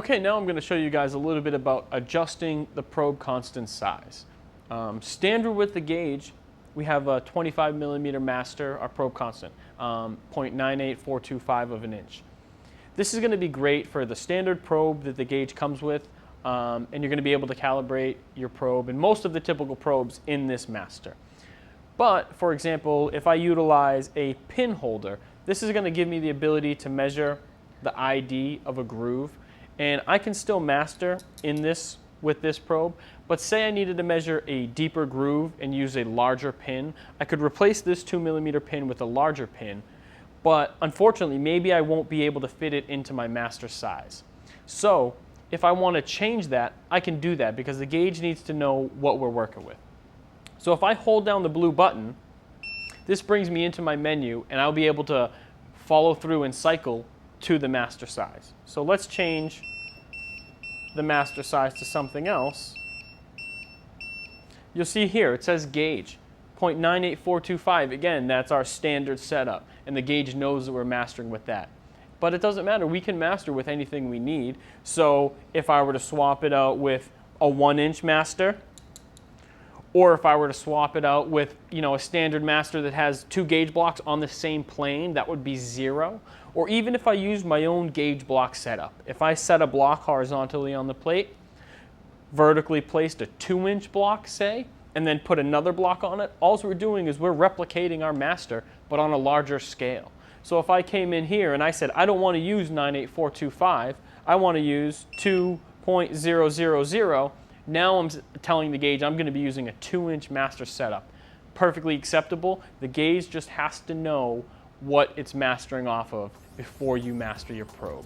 Okay, now I'm going to show you guys a little bit about adjusting the probe constant size. Standard with the Gage, we have a 25 millimeter master, our probe constant, 0.98425 of an inch. This is going to be great for the standard probe that the Gage comes with, and you're going to be able to calibrate your probe and most of the typical probes in this master. But, for example, if I utilize a pin holder, this is going to give me the ability to measure the ID of a groove, and I can still master in this with this probe, but say I needed to measure a deeper groove and use a larger pin, I could replace this 2 millimeter pin with a larger pin, but unfortunately maybe I won't be able to fit it into my master size. So if I want to change that, I can do that because the Gage needs to know what we're working with. So if I hold down the blue button, this brings me into my menu and I'll be able to follow through and cycle to the master size. So let's change the master size to something else. You'll see here it says Gage 0.98425. Again, that's our standard setup, and the Gage knows that we're mastering with that. But it doesn't matter, we can master with anything we need. So if I were to swap it out with a 1-inch master, or if I were to swap it out with, a standard master that has 2 gauge blocks on the same plane, that would be 0. Or even if I use my own gauge block setup. If I set a block horizontally on the plate, vertically placed a 2-inch block, say, and then put another block on it, all we're doing is we're replicating our master, but on a larger scale. So if I came in here and I said, I don't want to use 98425, I want to use 2.000, now I'm telling the Gage I'm going to be using a 2-inch master setup. Perfectly acceptable. The Gage just has to know what it's mastering off of before you master your probe.